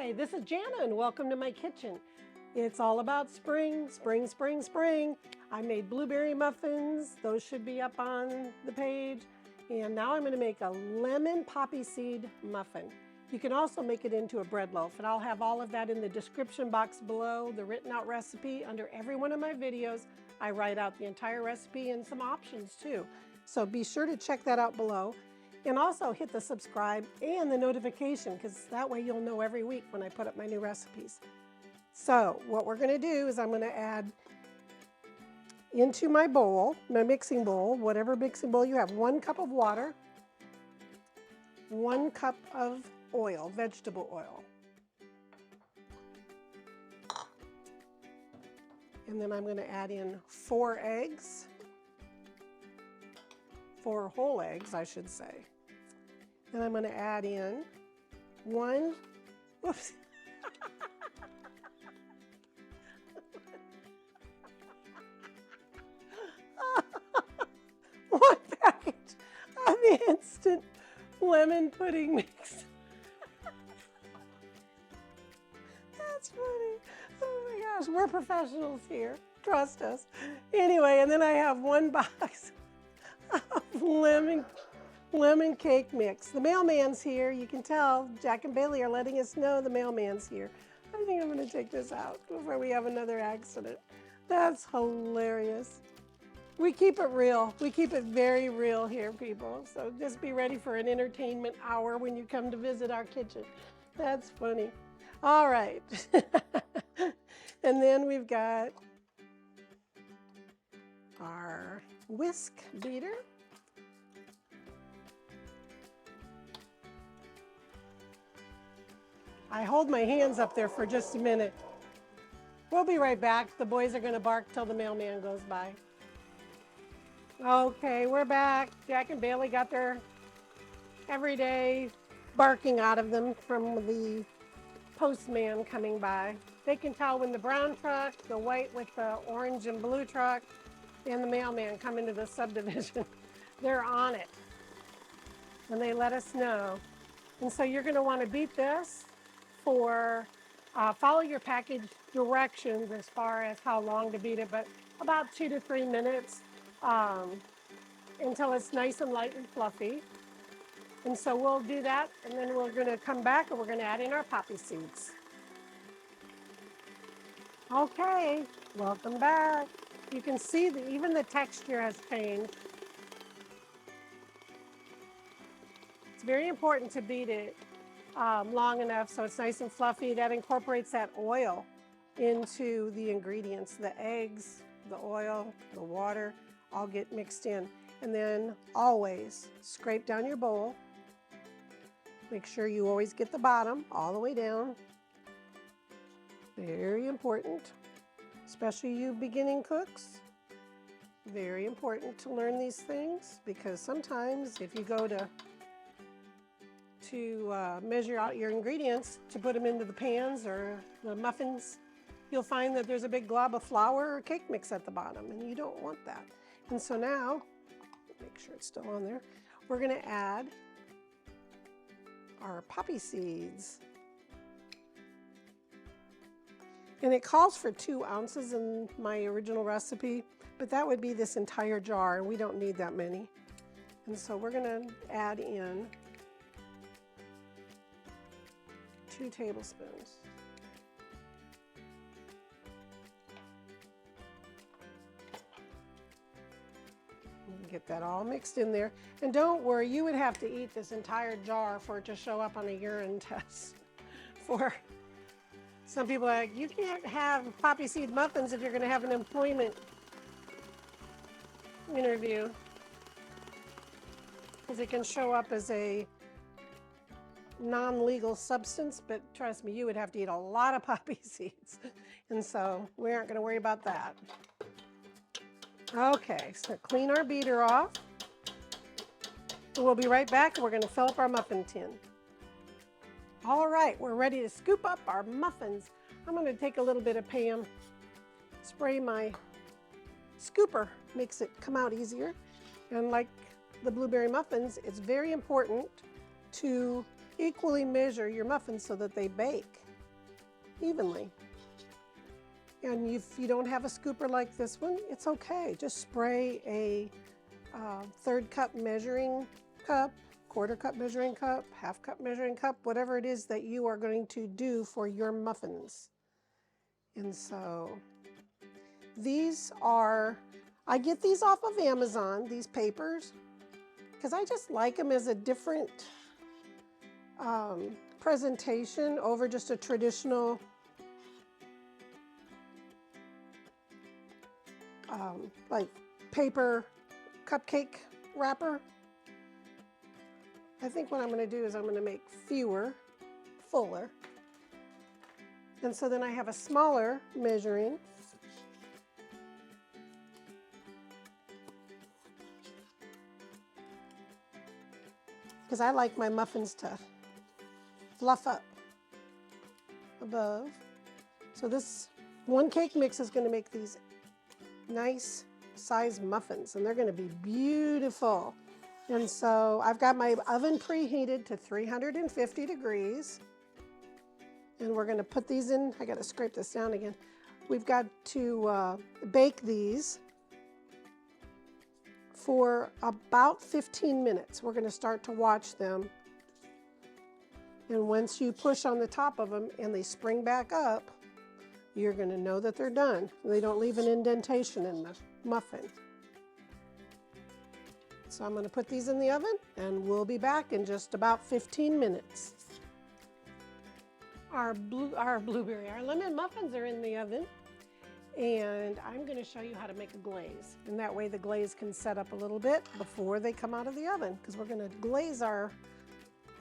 Hi, this is Jana and welcome to my kitchen. It's all about spring, spring, spring, spring. I made blueberry muffins. Those should be up on the page. And now I'm going to make a lemon poppy seed muffin. You can also make it into a bread loaf, and I'll have all of that in the description box below, the written out recipe. Under every one of my videos, I write out the entire recipe and some options too. So be sure to check that out below. And also hit the subscribe and the notification, because that way you'll know every week when I put up my new recipes. So what we're going to do is I'm going to add into my bowl, my mixing bowl, whatever mixing bowl you have, 1 cup of water, 1 cup of oil, vegetable oil. And then I'm going to add in 4 eggs. 4 whole eggs, I should say. Then I'm going to add in 1 package of the instant lemon pudding mix. That's funny. Oh my gosh, we're professionals here. Trust us. Anyway, and then I have 1 box of lemon cake mix. The mailman's here. You can tell Jack and Bailey are letting us know the mailman's here. I think I'm going to take this out before we have another accident. That's hilarious. We keep it real. We keep it very real here, people. So just be ready for an entertainment hour when you come to visit our kitchen. That's funny. All right. And then we've got our whisk beater. I hold my hands up there for just a minute. We'll be right back. The boys are going to bark till the mailman goes by. Okay, we're back. Jack and Bailey got their everyday barking out of them from the postman coming by. They can tell when the brown truck, the white with the orange and blue truck, and the mailman come into the subdivision. They're on it, and they let us know. And so you're going to want to beat this for, follow your package directions as far as how long to beat it, but about 2 to 3 minutes until it's nice and light and fluffy. And so we'll do that, and then we're going to come back and we're going to add in our poppy seeds. Okay, welcome back. You can see that even the texture has changed. It's very important to beat it long enough so it's nice and fluffy. That incorporates that oil into the ingredients. The eggs, the oil, the water, all get mixed in. And then always scrape down your bowl. Make sure you always get the bottom all the way down. Very important, especially you beginning cooks. Very important to learn these things, because sometimes if you go to measure out your ingredients to put them into the pans or the muffins, you'll find that there's a big glob of flour or cake mix at the bottom, and you don't want that. And so now, make sure it's still on there, we're going to add our poppy seeds. And it calls for 2 ounces in my original recipe, but that would be this entire jar, and we don't need that many. And so we're going to add in 2 tablespoons. Get that all mixed in there. And don't worry, you would have to eat this entire jar for it to show up on a urine test. For some people are like, you can't have poppy seed muffins if you're going to have an employment interview, because it can show up as a non-legal substance, but trust me, you would have to eat a lot of poppy seeds. And so we aren't going to worry about that. Okay, so clean our beater off. And we'll be right back, and we're going to fill up our muffin tin. All right, we're ready to scoop up our muffins. I'm going to take a little bit of Pam, spray my scooper, makes it come out easier. And like the blueberry muffins, it's very important to equally measure your muffins so that they bake. evenly. And if you don't have a scooper like this one, it's okay. Just spray a 1/3 cup measuring cup, 1/4 cup measuring cup, 1/2 cup measuring cup, whatever it is that you are going to do for your muffins. And so these are, I get these off of Amazon, these papers, because I just like them as a different presentation over just a traditional like paper cupcake wrapper. I think what I'm going to do is I'm going to make fewer, fuller. And so then I have a smaller measuring. Because I like my muffins to fluff up above. So this one cake mix is going to make these nice size muffins, and they're going to be beautiful. And so I've got my oven preheated to 350 degrees, and we're going to put these in. I got to scrape this down again. We've got to bake these for about 15 minutes. We're going to start to watch them, and once you push on the top of them and they spring back up, you're going to know that they're done. They don't leave an indentation in the muffin. So I'm going to put these in the oven, and we'll be back in just about 15 minutes. Our lemon muffins are in the oven, and I'm going to show you how to make a glaze. And that way the glaze can set up a little bit before they come out of the oven, because we're going to glaze our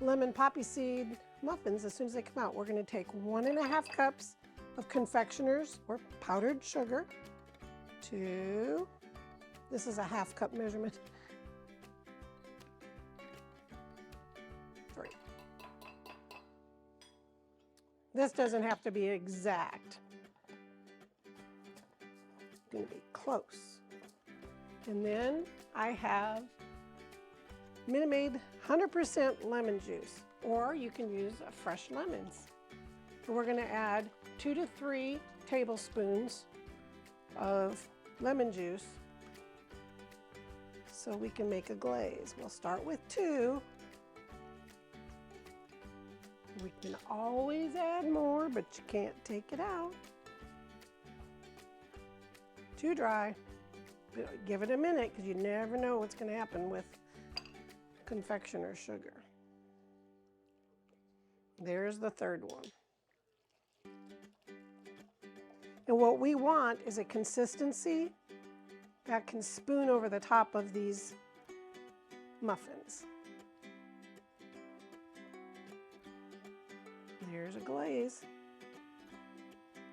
lemon poppy seed muffins as soon as they come out. We're going to take 1.5 cups of confectioners or powdered sugar, this is a 1/2 cup measurement, 3. This doesn't have to be exact. It's going to be close. And then I have Minute Maid 100% lemon juice, or you can use fresh lemons. And we're going to add 2 to 3 tablespoons of lemon juice so we can make a glaze. We'll start with 2. We can always add more, but you can't take it out. Too dry. Give it a minute, because you never know what's going to happen with confectioner sugar. There's the 3rd one. And what we want is a consistency that can spoon over the top of these muffins. There's a glaze.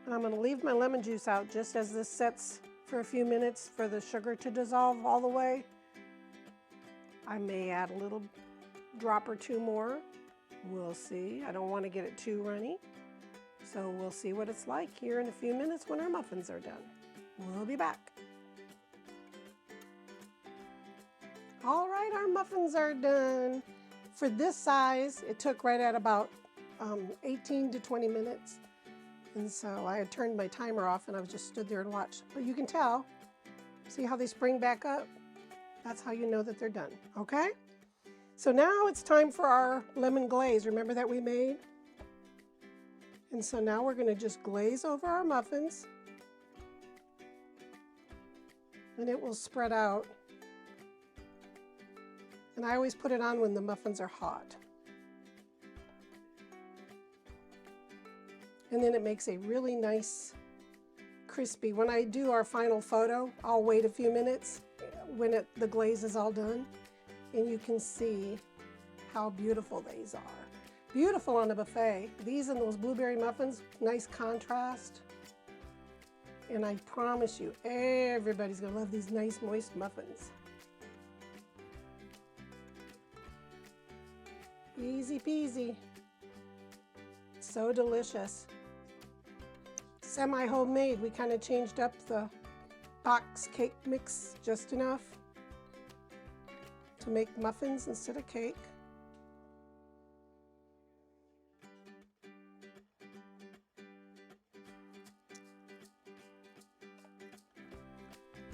And I'm going to leave my lemon juice out just as this sets for a few minutes for the sugar to dissolve all the way. I may add a little drop or 2 more. We'll see. I don't want to get it too runny. So we'll see what it's like here in a few minutes when our muffins are done. We'll be back. All right, our muffins are done. For this size, it took right at about 18 to 20 minutes. And so I had turned my timer off and I just stood there and watched. But you can tell, see how they spring back up? That's how you know that they're done, okay? So now it's time for our lemon glaze. Remember that we made? And so now we're going to just glaze over our muffins, and it will spread out. And I always put it on when the muffins are hot. And then it makes a really nice crispy. When I do our final photo, I'll wait a few minutes when the glaze is all done, and you can see how beautiful these are. Beautiful on a buffet. These and those blueberry muffins, nice contrast. And I promise you, everybody's gonna love these nice moist muffins. Easy peasy. So delicious. Semi-homemade. We kind of changed up the box cake mix just enough to make muffins instead of cake.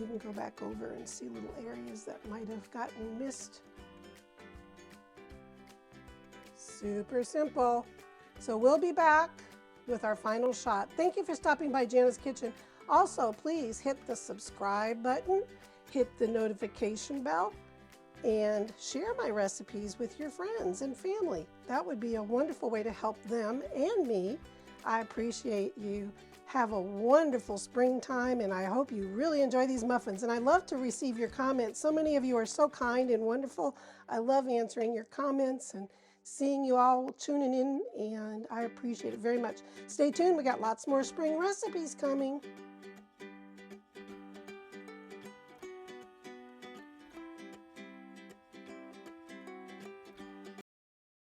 Even go back over and see little areas that might have gotten missed. Super simple. So we'll be back with our final shot. Thank you for stopping by Jana's Kitchen. Also, please hit the subscribe button, hit the notification bell, and share my recipes with your friends and family. That would be a wonderful way to help them and me. I appreciate you. Have a wonderful springtime, and I hope you really enjoy these muffins. And I love to receive your comments. So many of you are so kind and wonderful. I love answering your comments and seeing you all tuning in, and I appreciate it very much. Stay tuned. We got lots more spring recipes coming.